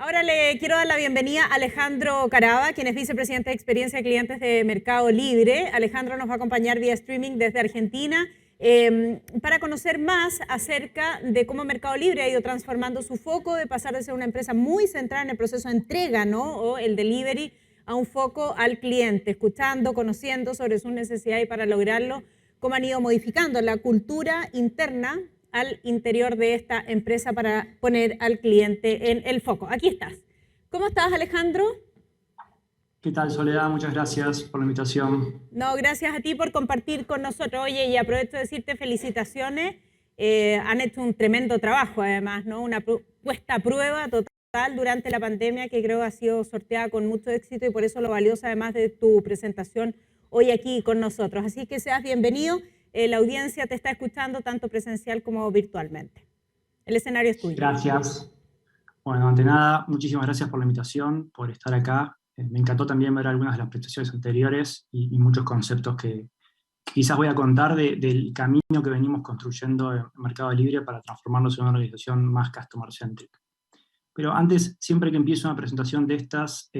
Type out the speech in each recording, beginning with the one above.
Ahora le quiero dar la bienvenida a Alejandro Caraba, quien es vicepresidente de Experiencia de Clientes de Mercado Libre. Alejandro nos va a acompañar vía streaming desde Argentina para conocer más acerca de cómo Mercado Libre ha ido transformando su foco de pasar de ser una empresa muy centrada en el proceso de entrega, ¿no? O el delivery, a un foco al cliente, escuchando, conociendo sobre sus necesidades y para lograrlo, cómo han ido modificando la cultura interna al interior de esta empresa para poner al cliente en el foco. Aquí estás. ¿Cómo estás, Alejandro? ¿Qué tal, Soledad? Muchas gracias por la invitación. No, gracias a ti por compartir con nosotros. Oye, y aprovecho de decirte felicitaciones. Han hecho un tremendo trabajo, además, ¿no? Una puesta a prueba total durante la pandemia que creo ha sido sorteada con mucho éxito y por eso lo valioso, además de tu presentación hoy aquí con nosotros. Así que seas bienvenido. La audiencia te está escuchando tanto presencial como virtualmente. El escenario es tuyo. Gracias. Bueno, ante nada, muchísimas gracias por la invitación, por estar acá. Me encantó también ver algunas de las presentaciones anteriores y muchos conceptos que quizás voy a contar del camino que venimos construyendo en Mercado Libre para transformarnos en una organización más customer-centric. Pero antes, siempre que empiezo una presentación de estas,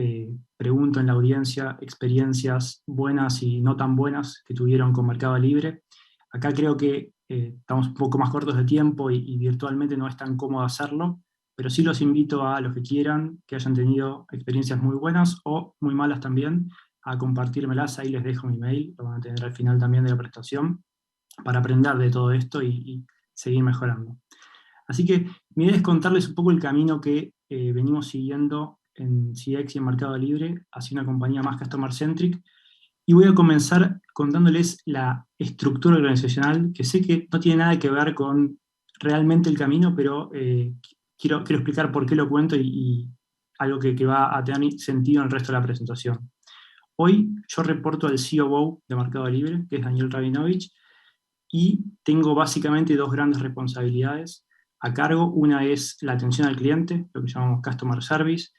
pregunto en la audiencia experiencias buenas y no tan buenas que tuvieron con Mercado Libre. Acá creo que estamos un poco más cortos de tiempo y virtualmente no es tan cómodo hacerlo, pero sí los invito a los que quieran, que hayan tenido experiencias muy buenas o muy malas también, a compartírmelas. Ahí les dejo mi mail, lo van a tener al final también de la presentación, para aprender de todo esto y seguir mejorando. Así que mi idea es contarles un poco el camino que venimos siguiendo en CX y en Mercado Libre hacia una compañía más customer-centric. Y voy a comenzar contándoles la estructura organizacional, que sé que no tiene nada que ver con realmente el camino, pero quiero explicar por qué lo cuento y algo que va a tener sentido en el resto de la presentación. Hoy yo reporto al COO de Mercado Libre, que es Daniel Rabinovich, y tengo básicamente dos grandes responsabilidades a cargo. Una es la atención al cliente, lo que llamamos Customer Service,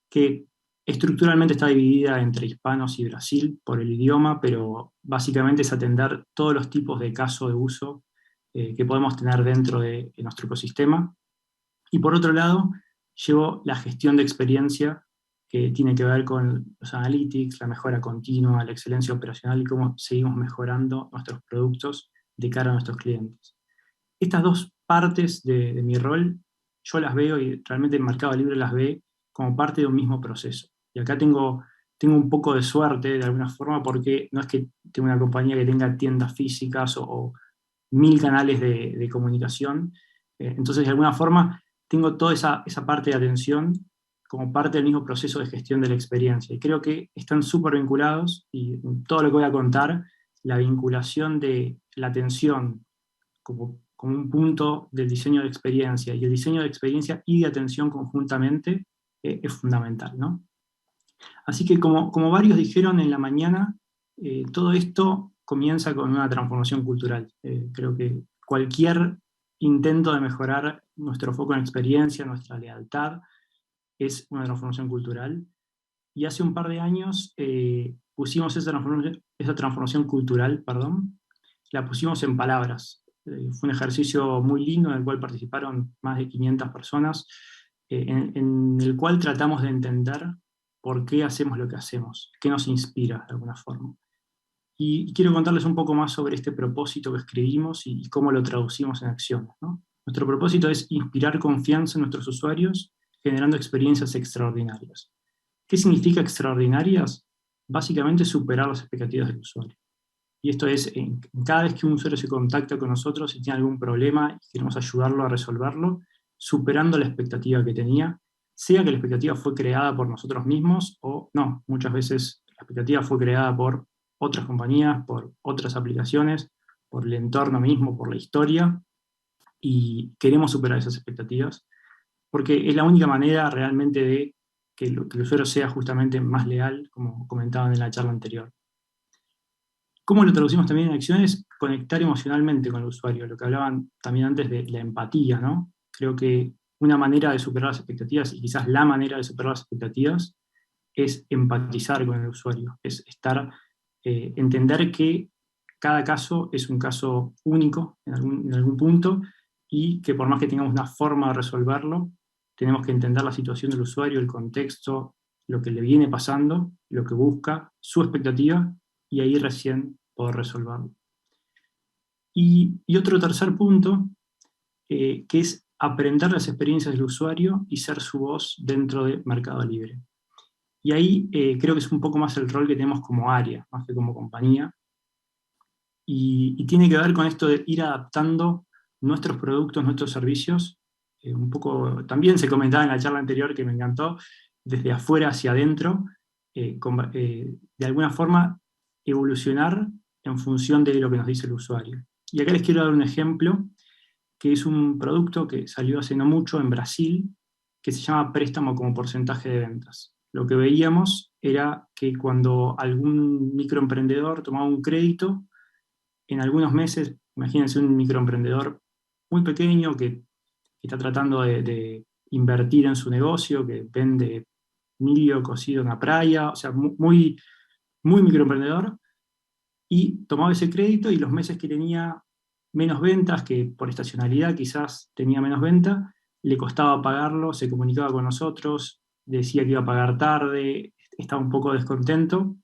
que estructuralmente está dividida entre hispanos y Brasil por el idioma, pero básicamente es atender todos los tipos de casos de uso que podemos tener dentro de nuestro ecosistema. Y por otro lado, llevo la gestión de experiencia, que tiene que ver con los analytics, la mejora continua, la excelencia operacional y cómo seguimos mejorando nuestros productos de cara a nuestros clientes. Estas dos partes de mi rol, yo las veo y realmente el Mercado Libre las ve como parte de un mismo proceso. Y acá tengo un poco de suerte de alguna forma, porque no es que tengo una compañía que tenga tiendas físicas o 1000 canales de comunicación. Entonces, de alguna forma, tengo toda esa parte de atención como parte del mismo proceso de gestión de la experiencia. Y creo que están súper vinculados, y todo lo que voy a contar, la vinculación de la atención como un punto del diseño de experiencia y el diseño de experiencia y de atención conjuntamente es fundamental, ¿no? Así que como varios dijeron en la mañana, todo esto comienza con una transformación cultural. Creo que cualquier intento de mejorar nuestro foco en experiencia, nuestra lealtad, es una transformación cultural. Y hace un par de años pusimos esa transformación cultural, perdón, la pusimos en palabras. Fue un ejercicio muy lindo en el cual participaron más de 500 personas, en el cual tratamos de entender por qué hacemos lo que hacemos, qué nos inspira de alguna forma. Y quiero contarles un poco más sobre este propósito que escribimos y cómo lo traducimos en acciones, ¿no? Nuestro propósito es inspirar confianza en nuestros usuarios, generando experiencias extraordinarias. ¿Qué significa extraordinarias? Básicamente superar las expectativas del usuario. Y esto es, cada vez que un usuario se contacta con nosotros y tiene algún problema y queremos ayudarlo a resolverlo, superando la expectativa que tenía, sea que la expectativa fue creada por nosotros mismos o no. Muchas veces la expectativa fue creada por otras compañías, por otras aplicaciones, por el entorno mismo, por la historia, y queremos superar esas expectativas, porque es la única manera realmente de que el usuario sea justamente más leal, como comentaban en la charla anterior. ¿Cómo lo traducimos también en acciones? Conectar emocionalmente con el usuario, lo que hablaban también antes de la empatía, ¿no? Creo que una manera de superar las expectativas, y quizás la manera de superar las expectativas, es empatizar con el usuario, es entender que cada caso es un caso único en algún punto, y que por más que tengamos una forma de resolverlo, tenemos que entender la situación del usuario, el contexto, lo que le viene pasando, lo que busca, su expectativa, y ahí recién poder resolverlo. Y otro tercer punto, que es aprender las experiencias del usuario y ser su voz dentro de Mercado Libre. Y ahí creo que es un poco más el rol que tenemos como área, más que como compañía. Y tiene que ver con esto de ir adaptando nuestros productos, nuestros servicios. Un poco, también se comentaba en la charla anterior, que me encantó, desde afuera hacia adentro, de alguna forma evolucionar en función de lo que nos dice el usuario. Y acá les quiero dar un ejemplo, que es un producto que salió hace no mucho en Brasil, que se llama préstamo como porcentaje de ventas. Lo que veíamos era que cuando algún microemprendedor tomaba un crédito, en algunos meses, imagínense un microemprendedor muy pequeño que está tratando de invertir en su negocio, que vende milio cocido en la playa, o sea, muy, muy microemprendedor, y tomaba ese crédito y los meses que tenía menos ventas, que por estacionalidad quizás tenía menos venta, le costaba pagarlo, se comunicaba con nosotros, decía que iba a pagar tarde, estaba un poco descontento,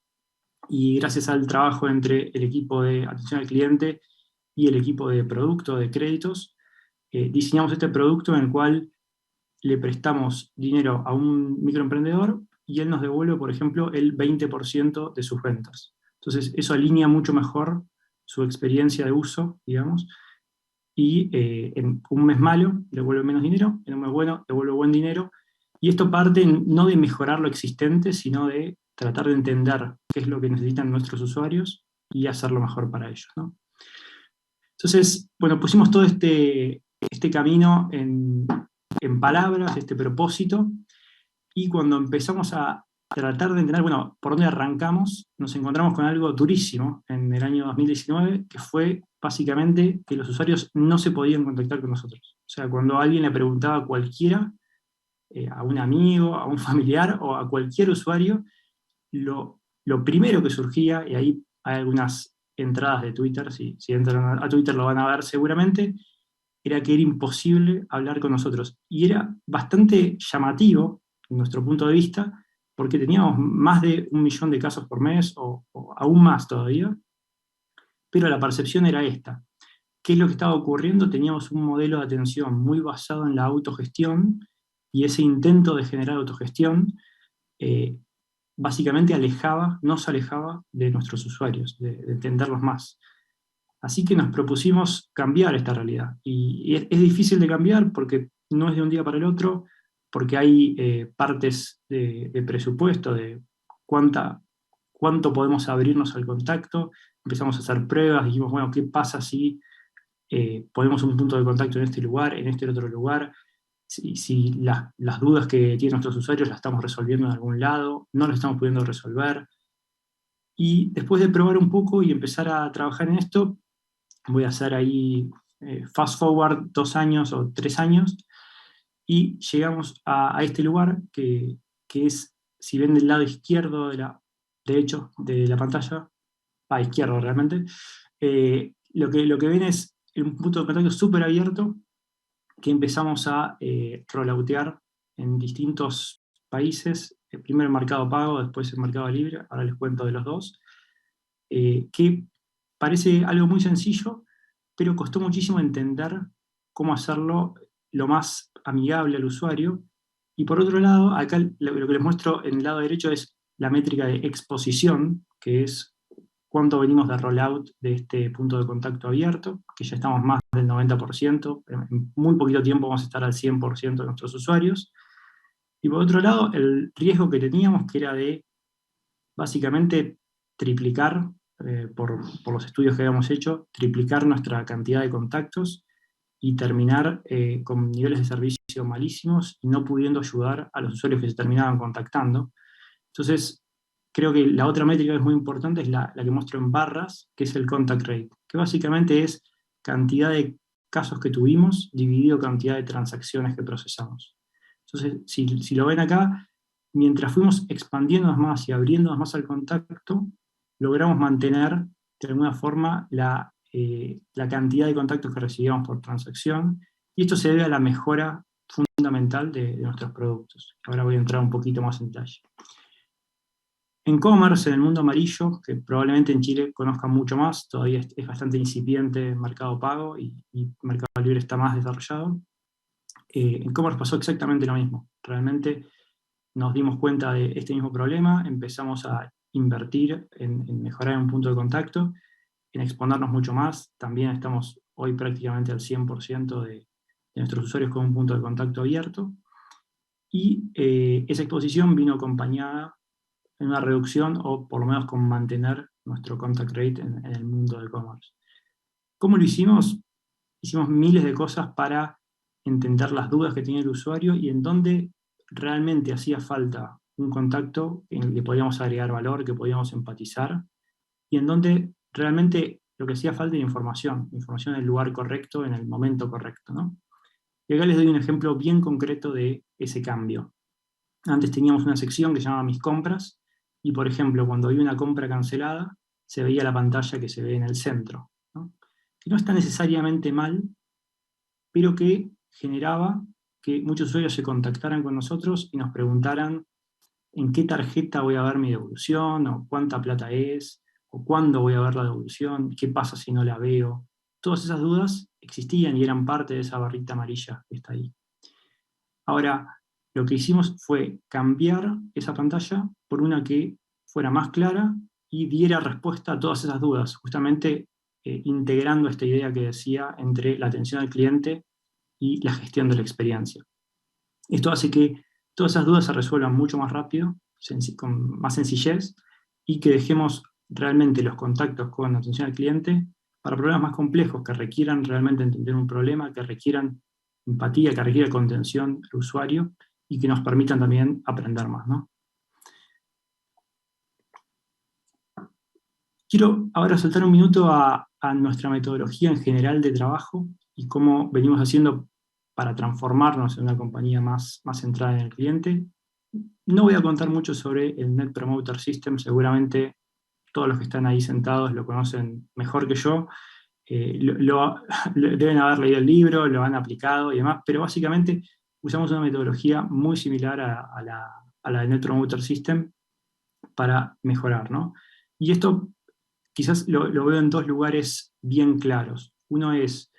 y gracias al trabajo entre el equipo de atención al cliente y el equipo de producto de créditos, diseñamos este producto en el cual le prestamos dinero a un microemprendedor y él nos devuelve, por ejemplo, el 20% de sus ventas. Entonces, eso alinea mucho mejor su experiencia de uso, digamos, y en un mes malo devuelve menos dinero, en un mes bueno devuelve buen dinero, y esto parte no de mejorar lo existente, sino de tratar de entender qué es lo que necesitan nuestros usuarios y hacerlo mejor para ellos, ¿no? Entonces, bueno, pusimos todo este camino en palabras, este propósito, y cuando empezamos a tratar de entender, bueno, por dónde arrancamos, nos encontramos con algo durísimo en el año 2019, que fue básicamente que los usuarios no se podían contactar con nosotros. O sea, cuando alguien le preguntaba a cualquiera, a un amigo, a un familiar o a cualquier usuario, lo primero que surgía, y ahí hay algunas entradas de Twitter, si entran a Twitter lo van a ver seguramente, era que era imposible hablar con nosotros. Y era bastante llamativo, en nuestro punto de vista, porque teníamos más de 1 millón de casos por mes, o aún más todavía, pero la percepción era esta. ¿Qué es lo que estaba ocurriendo? Teníamos un modelo de atención muy basado en la autogestión, y ese intento de generar autogestión básicamente nos alejaba de nuestros usuarios, de entenderlos más. Así que nos propusimos cambiar esta realidad. Y es difícil de cambiar porque no es de un día para el otro, porque hay partes de presupuesto, de cuánto podemos abrirnos al contacto. Empezamos a hacer pruebas, dijimos, bueno, ¿qué pasa si ponemos un punto de contacto en este lugar, en este otro lugar? Si las dudas que tienen nuestros usuarios las estamos resolviendo en algún lado, no las estamos pudiendo resolver. Y después de probar un poco y empezar a trabajar en esto, voy a hacer ahí fast forward 2 años o 3 años, y llegamos a este lugar que es, si ven del lado izquierdo de hecho, de la pantalla, a izquierdo realmente, lo que ven es un punto de contacto súper abierto que empezamos a rolloutear en distintos países, primero en Mercado Pago, después en Mercado Libre, ahora les cuento de los dos, que parece algo muy sencillo, pero costó muchísimo entender cómo hacerlo lo más amigable al usuario. Y por otro lado, acá lo que les muestro en el lado derecho es la métrica de exposición, que es cuánto venimos de rollout de este punto de contacto abierto, que ya estamos más del 90%, en muy poquito tiempo vamos a estar al 100% de nuestros usuarios. Y por otro lado, el riesgo que teníamos, que era de básicamente triplicar, por los estudios que habíamos hecho, triplicar nuestra cantidad de contactos y terminar con niveles de servicio malísimos y no pudiendo ayudar a los usuarios que se terminaban contactando. Entonces, creo que la otra métrica que es muy importante es la que muestro en barras, que es el contact rate, que básicamente es cantidad de casos que tuvimos dividido cantidad de transacciones que procesamos. Entonces, si lo ven acá, mientras fuimos expandiéndonos más y abriéndonos más al contacto, logramos mantener de alguna forma la cantidad de contactos que recibíamos por transacción, y esto se debe a la mejora fundamental de nuestros productos. Ahora voy a entrar un poquito más en detalle. En commerce, en el mundo amarillo, que probablemente en Chile conozcan mucho más, todavía es bastante incipiente Mercado Pago y Mercado Libre está más desarrollado. En commerce pasó exactamente lo mismo. Realmente nos dimos cuenta de este mismo problema, empezamos a invertir en mejorar un punto de contacto, en exponernos mucho más. También estamos hoy prácticamente al 100% de nuestros usuarios con un punto de contacto abierto. Y esa exposición vino acompañada en una reducción o por lo menos con mantener nuestro contact rate en el mundo del e-commerce. ¿Cómo lo hicimos? Hicimos miles de cosas para entender las dudas que tenía el usuario y en dónde realmente hacía falta un contacto en el que podíamos agregar valor, que podíamos empatizar, y en donde realmente lo que hacía falta era información en el lugar correcto, en el momento correcto, ¿no? Y acá les doy un ejemplo bien concreto de ese cambio. Antes teníamos una sección que se llamaba Mis compras, y por ejemplo, cuando había una compra cancelada, se veía la pantalla que se ve en el centro, ¿no? Que no está necesariamente mal, pero que generaba que muchos usuarios se contactaran con nosotros y nos preguntaran en qué tarjeta voy a ver mi devolución, o cuánta plata es, o cuándo voy a ver la devolución, qué pasa si no la veo. Todas esas dudas existían y eran parte de esa barrita amarilla que está ahí. Ahora, lo que hicimos fue cambiar esa pantalla por una que fuera más clara y diera respuesta a todas esas dudas, justamente integrando esta idea que decía entre la atención al cliente y la gestión de la experiencia. Esto hace que todas esas dudas se resuelvan mucho más rápido, con más sencillez, y que dejemos realmente los contactos con atención al cliente para problemas más complejos que requieran realmente entender un problema, que requieran empatía, que requieran contención al usuario y que nos permitan también aprender más, ¿no? Quiero ahora saltar un minuto a nuestra metodología en general de trabajo y cómo venimos haciendo para transformarnos en una compañía más centrada en el cliente. No voy a contar mucho sobre el Net Promoter System, seguramente todos los que están ahí sentados lo conocen mejor que yo, deben haber leído el libro, lo han aplicado y demás, pero básicamente usamos una metodología muy similar a la del Net Promoter System para mejorar, ¿no? Y esto quizás lo veo en dos lugares bien claros. Uno es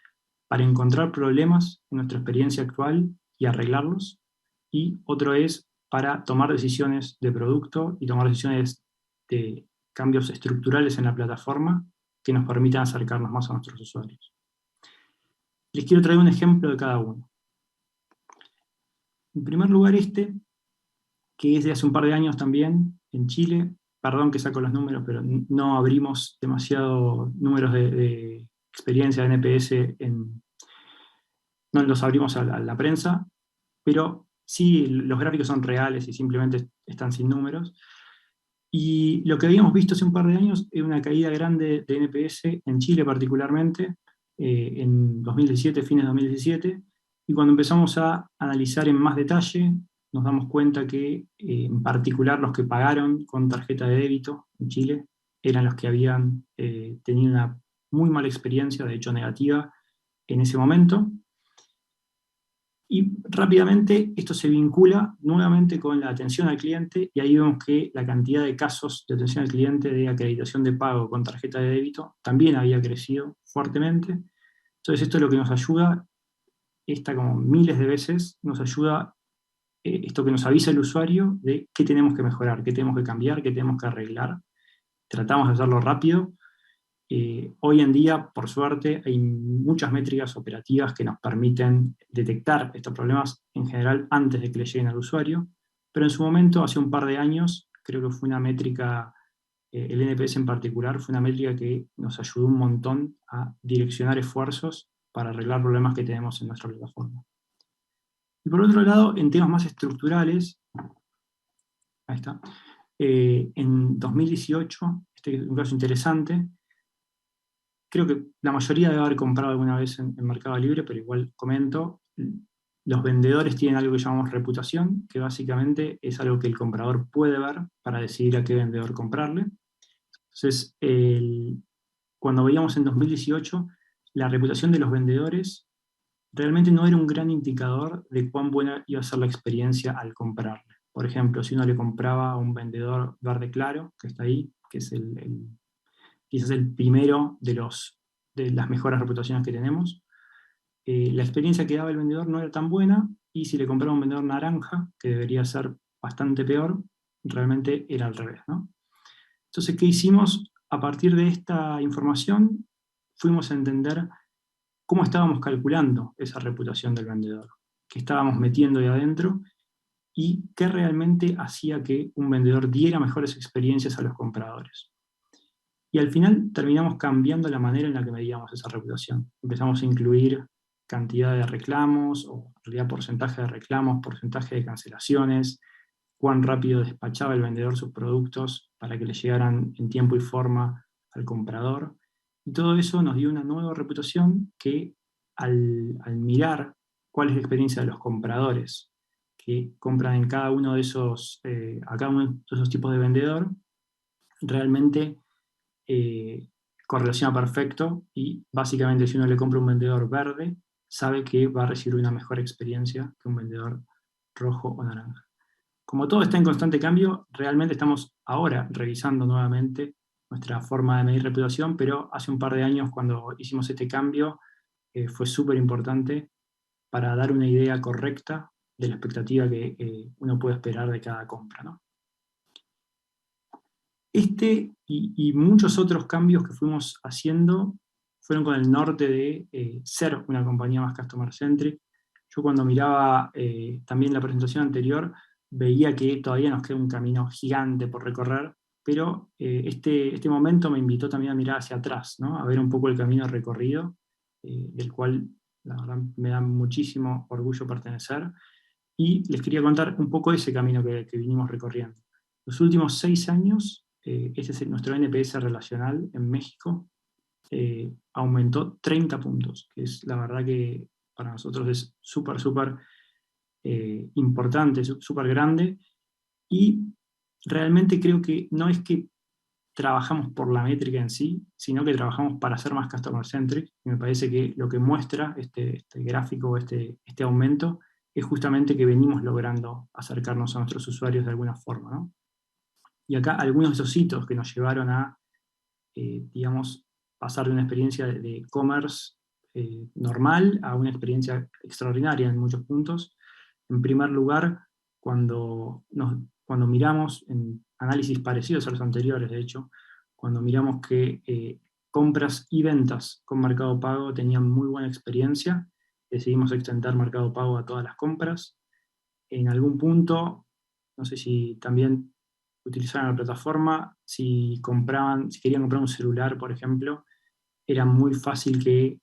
para encontrar problemas en nuestra experiencia actual y arreglarlos, y otro es para tomar decisiones de producto y tomar decisiones de cambios estructurales en la plataforma que nos permitan acercarnos más a nuestros usuarios. Les quiero traer un ejemplo de cada uno. En primer lugar, que es de hace un par de años también, en Chile. Perdón que saco los números, pero no abrimos demasiado números de experiencia de NPS, no los abrimos a la prensa, pero sí los gráficos son reales y simplemente están sin números. Y lo que habíamos visto hace un par de años es una caída grande de NPS en Chile particularmente, en 2017, fines de 2017, y cuando empezamos a analizar en más detalle, nos damos cuenta que en particular los que pagaron con tarjeta de débito en Chile eran los que habían tenido una muy mala experiencia, de hecho negativa, en ese momento. Y rápidamente esto se vincula nuevamente con la atención al cliente, y ahí vemos que la cantidad de casos de atención al cliente de acreditación de pago con tarjeta de débito también había crecido fuertemente. Entonces esto es lo que nos ayuda, como miles de veces, nos ayuda esto que nos avisa el usuario de qué tenemos que mejorar, qué tenemos que cambiar, qué tenemos que arreglar. Tratamos de hacerlo rápido. Hoy en día, por suerte, hay muchas métricas operativas que nos permiten detectar estos problemas en general antes de que le lleguen al usuario, pero en su momento, hace un par de años, creo que fue una métrica, el NPS en particular, fue una métrica que nos ayudó un montón a direccionar esfuerzos para arreglar problemas que tenemos en nuestra plataforma. Y por otro lado, en temas más estructurales, ahí está, en 2018, este es un caso interesante. Creo que la mayoría debe haber comprado alguna vez en Mercado Libre, pero igual comento. Los vendedores tienen algo que llamamos reputación, que básicamente es algo que el comprador puede ver para decidir a qué vendedor comprarle. Entonces, cuando veíamos en 2018, la reputación de los vendedores realmente no era un gran indicador de cuán buena iba a ser la experiencia al comprarle. Por ejemplo, si uno le compraba a un vendedor verde claro, que está ahí, que es quizás el primero de las mejores reputaciones que tenemos, la experiencia que daba el vendedor no era tan buena, y si le compraba a un vendedor naranja, que debería ser bastante peor, realmente era al revés, ¿no? Entonces, ¿qué hicimos? A partir de esta información, fuimos a entender cómo estábamos calculando esa reputación del vendedor, qué estábamos metiendo ahí adentro, y qué realmente hacía que un vendedor diera mejores experiencias a los compradores. Y al final terminamos cambiando la manera en la que medíamos esa reputación. Empezamos a incluir cantidad de reclamos, o en realidad porcentaje de reclamos, porcentaje de cancelaciones, cuán rápido despachaba el vendedor sus productos para que le llegaran en tiempo y forma al comprador. Y todo eso nos dio una nueva reputación que, al mirar cuál es la experiencia de los compradores que compran en cada uno de esos, a cada uno de esos tipos de vendedor, realmente correlaciona perfecto, y básicamente si uno le compra un vendedor verde, sabe que va a recibir una mejor experiencia que un vendedor rojo o naranja. Como todo está en constante cambio, realmente estamos ahora revisando nuevamente nuestra forma de medir reputación, pero hace un par de años, cuando hicimos este cambio, fue súper importante para dar una idea correcta de la expectativa que uno puede esperar de cada compra, ¿no? Este y muchos otros cambios que fuimos haciendo fueron con el norte de ser una compañía más customer centric. Yo, cuando miraba también la presentación anterior, veía que todavía nos queda un camino gigante por recorrer, pero este momento me invitó también a mirar hacia atrás, ¿no? A ver un poco el camino recorrido, del cual la verdad me da muchísimo orgullo pertenecer, y les quería contar un poco de ese camino que vinimos recorriendo. Los últimos 6 años, este es nuestro NPS relacional en México, aumentó 30 puntos, que es la verdad que para nosotros es súper, súper importante, súper grande, y realmente creo que no es que trabajamos por la métrica en sí, sino que trabajamos para ser más customer centric, y me parece que lo que muestra este gráfico, este aumento, es justamente que venimos logrando acercarnos a nuestros usuarios de alguna forma, ¿no? Y acá algunos de esos hitos que nos llevaron a, digamos, pasar de una experiencia de e-commerce normal a una experiencia extraordinaria en muchos puntos. En primer lugar, cuando miramos en análisis parecidos a los anteriores, de hecho, cuando miramos que compras y ventas con Mercado Pago tenían muy buena experiencia, decidimos extender Mercado Pago a todas las compras. En algún punto, no sé si también utilizaban la plataforma, si querían comprar un celular, por ejemplo, era muy fácil que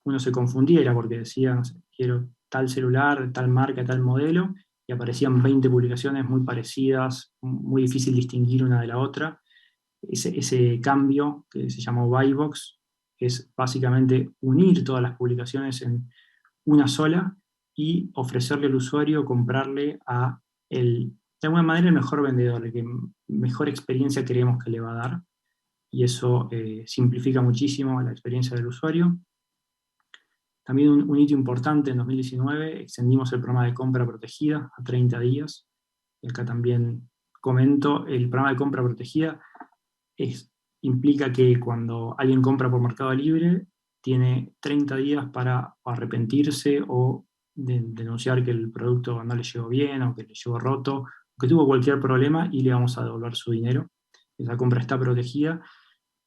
uno se confundiera, porque decía, no sé, quiero tal celular, tal marca, tal modelo, y aparecían 20 publicaciones muy parecidas, muy difícil distinguir una de la otra. Ese cambio, que se llamó Buy Box, es básicamente unir todas las publicaciones en una sola y ofrecerle al usuario comprarle de alguna manera, el mejor vendedor, el que mejor experiencia creemos que le va a dar, y eso simplifica muchísimo la experiencia del usuario. También un hito importante: en 2019 extendimos el programa de compra protegida a 30 días. Y acá también comento, el programa de compra protegida implica que cuando alguien compra por Mercado Libre, tiene 30 días para arrepentirse o denunciar que el producto no le llegó bien, o que le llegó roto, o que tuvo cualquier problema, y le vamos a devolver su dinero. Esa compra está protegida.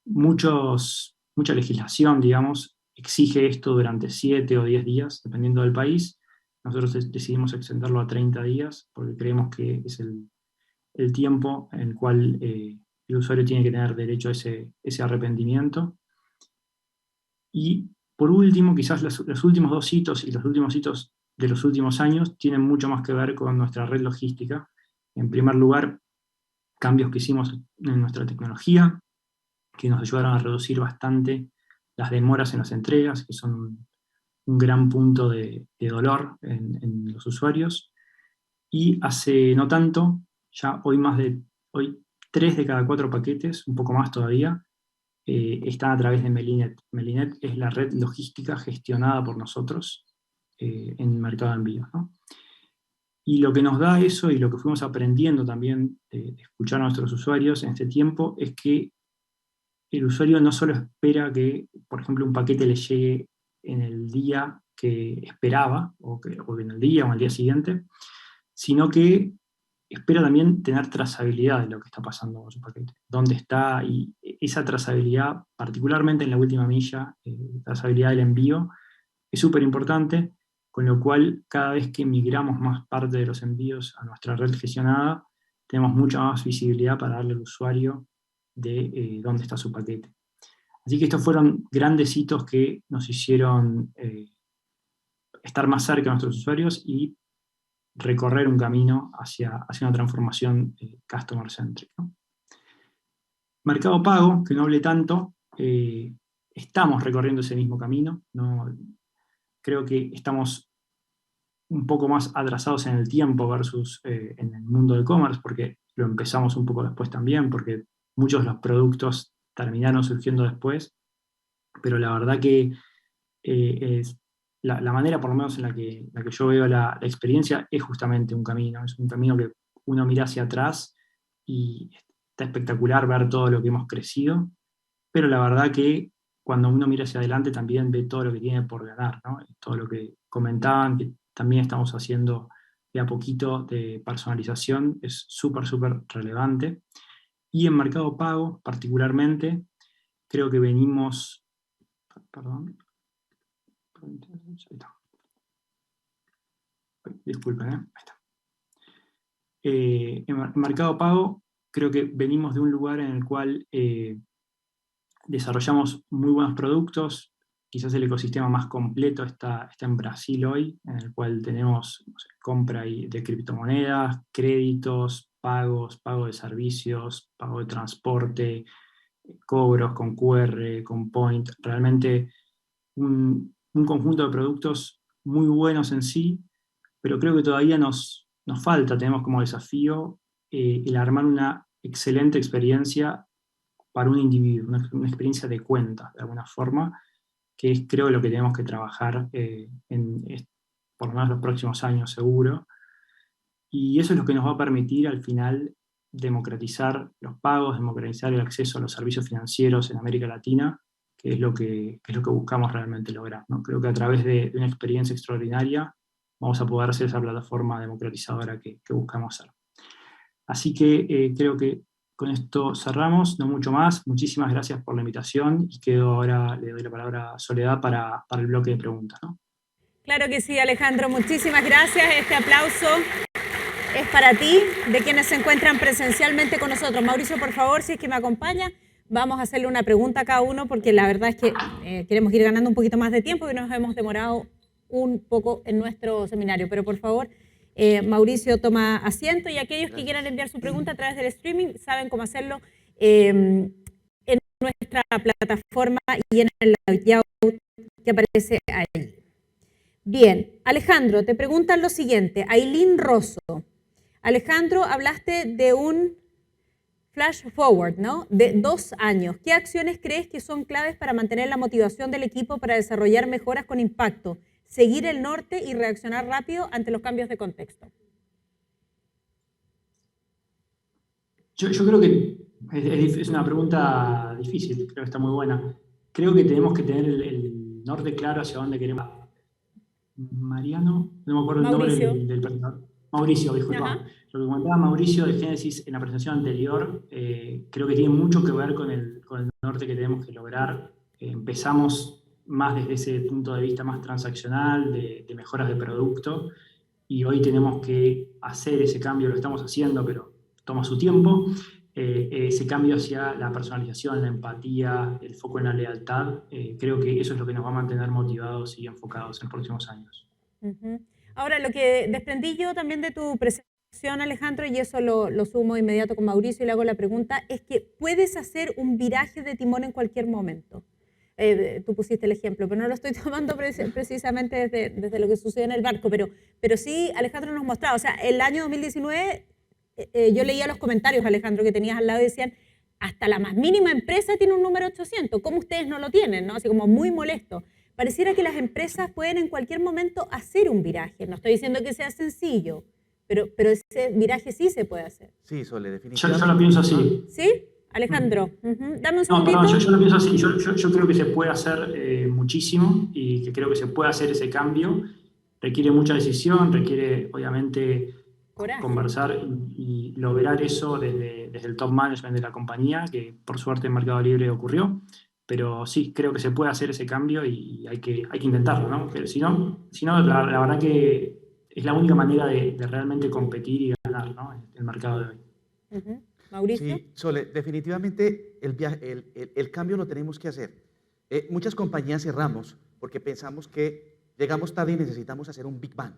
Mucha legislación, digamos, exige esto durante 7 o 10 días, dependiendo del país. Nosotros decidimos extenderlo a 30 días, porque creemos que es el tiempo en el cual el usuario tiene que tener derecho a ese arrepentimiento. Y por último, quizás los últimos 2 hitos, y los últimos hitos de los últimos años, tienen mucho más que ver con nuestra red logística. En primer lugar, cambios que hicimos en nuestra tecnología, que nos ayudaron a reducir bastante las demoras en las entregas, que son un gran punto de dolor en los usuarios. Y hace no tanto, ya hoy 3 de cada 4 paquetes, un poco más todavía, están a través de Melinet. Melinet es la red logística gestionada por nosotros, en el mercado de envíos, ¿no? Y lo que nos da eso, y lo que fuimos aprendiendo también de escuchar a nuestros usuarios en este tiempo, es que el usuario no solo espera que, por ejemplo, un paquete le llegue en el día que esperaba, o en el día o al día siguiente, sino que espera también tener trazabilidad de lo que está pasando con su paquete, dónde está, y esa trazabilidad, particularmente en la última milla, trazabilidad del envío, es súper importante, con lo cual cada vez que migramos más parte de los envíos a nuestra red gestionada, tenemos mucha más visibilidad para darle al usuario de dónde está su paquete. Así que estos fueron grandes hitos que nos hicieron estar más cerca de nuestros usuarios y recorrer un camino hacia una transformación customer-centric, ¿no? Mercado Pago, que no hablé tanto, estamos recorriendo ese mismo camino, ¿no? Creo que estamos un poco más atrasados en el tiempo versus en el mundo de e-commerce, porque lo empezamos un poco después también, porque muchos de los productos terminaron surgiendo después, pero la verdad que la manera, por lo menos en la que yo veo la experiencia, es justamente un camino. Es un camino que uno mira hacia atrás y está espectacular ver todo lo que hemos crecido, pero la verdad que cuando uno mira hacia adelante también ve todo lo que tiene por ganar, ¿no? Y todo lo que comentaban, que también estamos haciendo de a poquito de personalización, es súper, súper relevante. Y en Mercado Pago, particularmente, creo que venimos... Perdón. Disculpen, ahí está. En Mercado Pago creo que venimos de un lugar en el cual desarrollamos muy buenos productos. Quizás el ecosistema más completo está en Brasil hoy, en el cual tenemos, no sé, compra de criptomonedas, créditos, pago de servicios, pago de transporte, cobros con QR, con Point. Realmente un conjunto de productos muy buenos en sí, pero creo que todavía nos falta, tenemos como desafío el armar una excelente experiencia para un individuo, una experiencia de cuenta, de alguna forma, que es creo lo que tenemos que trabajar por lo menos los próximos años seguro. Y eso es lo que nos va a permitir al final democratizar los pagos, democratizar el acceso a los servicios financieros en América Latina, que es lo que buscamos realmente lograr, ¿no? Creo que a través de una experiencia extraordinaria vamos a poder ser esa plataforma democratizadora que buscamos ser. Así que creo que con esto cerramos, no mucho más. Muchísimas gracias por la invitación y ahora le doy la palabra a Soledad para el bloque de preguntas, ¿no? Claro que sí, Alejandro, muchísimas gracias. Este aplauso es para ti, de quienes se encuentran presencialmente con nosotros. Mauricio, por favor, si es que me acompaña, vamos a hacerle una pregunta a cada uno, porque la verdad es que queremos ir ganando un poquito más de tiempo y nos hemos demorado un poco en nuestro seminario. Pero por favor, Mauricio toma asiento, y aquellos que quieran enviar su pregunta a través del streaming saben cómo hacerlo en nuestra plataforma y en el layout que aparece ahí. Bien, Alejandro, te preguntan lo siguiente. Aileen Rosso. Alejandro, hablaste de un flash forward, ¿no? De 2 años. ¿Qué acciones crees que son claves para mantener la motivación del equipo para desarrollar mejoras con impacto, seguir el norte y reaccionar rápido ante los cambios de contexto? Yo creo que es una pregunta difícil, creo que está muy buena. Creo que tenemos que tener el norte claro hacia dónde queremos. Mariano, no me acuerdo Mauricio. El nombre del presentador. Mauricio, disculpa. Lo que comentaba Mauricio de Génesis en la presentación anterior, creo que tiene mucho que ver con el norte que tenemos que lograr. Empezamos más desde ese punto de vista más transaccional, de mejoras de producto, y hoy tenemos que hacer ese cambio, lo estamos haciendo, pero toma su tiempo. Ese cambio hacia la personalización, la empatía, el foco en la lealtad, creo que eso es lo que nos va a mantener motivados y enfocados en los próximos años. Ahora, lo que desprendí yo también de tu presentación, Alejandro, y eso lo sumo inmediato con Mauricio y le hago la pregunta, es que puedes hacer un viraje de timón en cualquier momento. Tú pusiste el ejemplo, pero no lo estoy tomando precisamente desde lo que sucede en el barco, pero sí, Alejandro nos mostraba, o sea, el año 2019... yo leía los comentarios, Alejandro, que tenías al lado y decían, hasta la más mínima empresa tiene un número 800, ¿cómo ustedes no lo tienen? ¿No? Así como muy molesto. pareciera que las empresas pueden en cualquier momento hacer un viraje. No estoy diciendo que sea sencillo, pero ese viraje sí se puede hacer. Sí, Sole, definitivamente. Yo lo pienso así. ¿Sí? Alejandro, dame un No, segundito. perdón, yo lo pienso así. Yo creo que se puede hacer muchísimo y que creo que se puede hacer ese cambio. Requiere mucha decisión, requiere obviamente Coraje. conversar y lograr eso desde el top management de la compañía, que por suerte en Mercado Libre ocurrió. Pero sí, creo que se puede hacer ese cambio y hay que intentarlo, ¿no? Pero si no la verdad que es la única manera de realmente competir y ganar, ¿no? En el mercado de hoy. Mauricio. Sí, Sole, definitivamente el cambio lo tenemos que hacer. Muchas compañías cerramos porque pensamos que llegamos tarde y necesitamos hacer un Big Bang.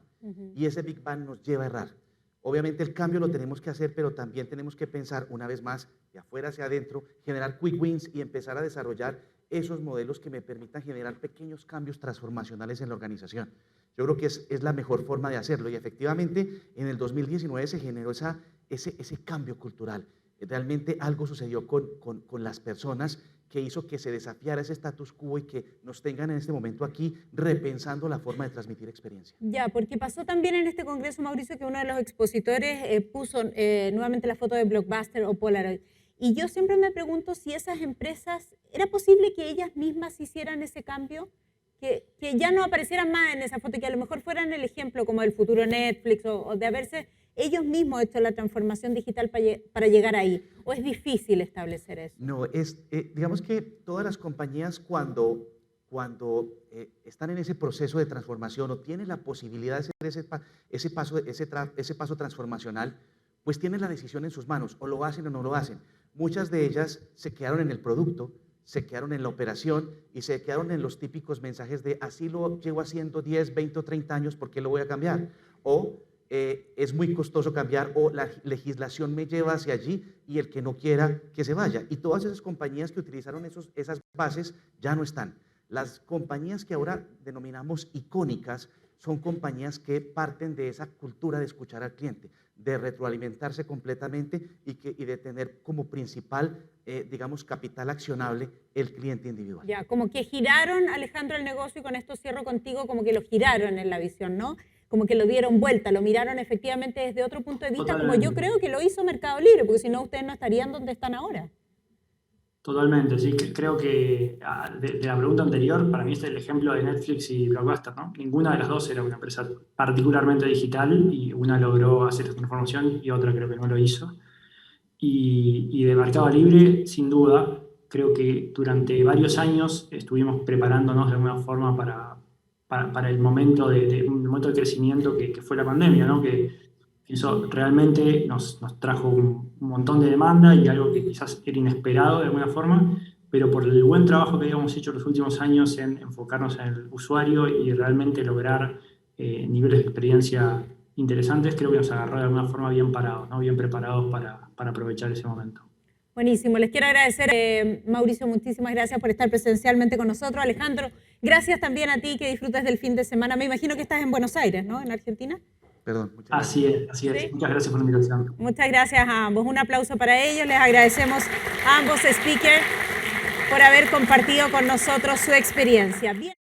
Y ese Big Bang nos lleva a errar. Obviamente el cambio lo tenemos que hacer, pero también tenemos que pensar una vez más, de afuera hacia adentro, generar quick wins y empezar a desarrollar esos modelos que me permitan generar pequeños cambios transformacionales en la organización. Yo creo que es la mejor forma de hacerlo y efectivamente en el 2019 se generó ese cambio cultural. Realmente algo sucedió con las personas que hizo que se desafiara ese status quo y que nos tengan en este momento aquí repensando la forma de transmitir experiencia. Ya, porque pasó también en este congreso, Mauricio, que uno de los expositores puso nuevamente la foto de Blockbuster o Polaroid. Y yo siempre me pregunto si esas empresas, ¿era posible que ellas mismas hicieran ese cambio? Que ya no aparecieran más en esa foto y que a lo mejor fueran el ejemplo como del futuro Netflix o de haberse ellos mismos hecho la transformación digital para llegar ahí. ¿O es difícil establecer eso? No, digamos que todas las compañías cuando están en ese proceso de transformación o tienen la posibilidad de hacer ese paso transformacional, pues tienen la decisión en sus manos, o lo hacen o no lo hacen. Muchas de ellas se quedaron en el producto, se quedaron en la operación y se quedaron en los típicos mensajes de así lo llevo haciendo 10, 20 o 30 años, ¿por qué lo voy a cambiar? O es muy costoso cambiar, o la legislación me lleva hacia allí y el que no quiera que se vaya. Y todas esas compañías que utilizaron esas bases ya no están. Las compañías que ahora denominamos icónicas son compañías que parten de esa cultura de escuchar al cliente, de retroalimentarse completamente y de tener como principal, digamos, capital accionable el cliente individual. Ya, como que giraron, Alejandro, el negocio, y con esto cierro contigo, como que lo giraron en la visión, ¿no? Como que lo dieron vuelta, lo miraron efectivamente desde otro punto de vista, como yo creo que lo hizo Mercado Libre, porque si no ustedes no estarían donde están ahora. Totalmente, sí. Creo que de la pregunta anterior, para mí este es el ejemplo de Netflix y Blockbuster, ¿no? Ninguna de las dos era una empresa particularmente digital y una logró hacer esta transformación y otra creo que no lo hizo. Y de Mercado Libre, sin duda, creo que durante varios años estuvimos preparándonos de alguna forma para el momento de crecimiento que fue la pandemia, ¿no? Que eso realmente nos trajo un montón de demanda y algo que quizás era inesperado de alguna forma, pero por el buen trabajo que habíamos hecho los últimos años en enfocarnos en el usuario y realmente lograr niveles de experiencia interesantes, creo que nos agarró de alguna forma bien parados, ¿no? Bien preparados para aprovechar ese momento. Buenísimo, les quiero agradecer, Mauricio, muchísimas gracias por estar presencialmente con nosotros. Alejandro, gracias también a ti, que disfrutes del fin de semana. Me imagino que estás en Buenos Aires, ¿no? En Argentina. Perdón, muchas gracias. Así es. ¿Sí? Muchas gracias por la invitación. Muchas gracias a ambos. Un aplauso para ellos. Les agradecemos a ambos speakers por haber compartido con nosotros su experiencia. Bien.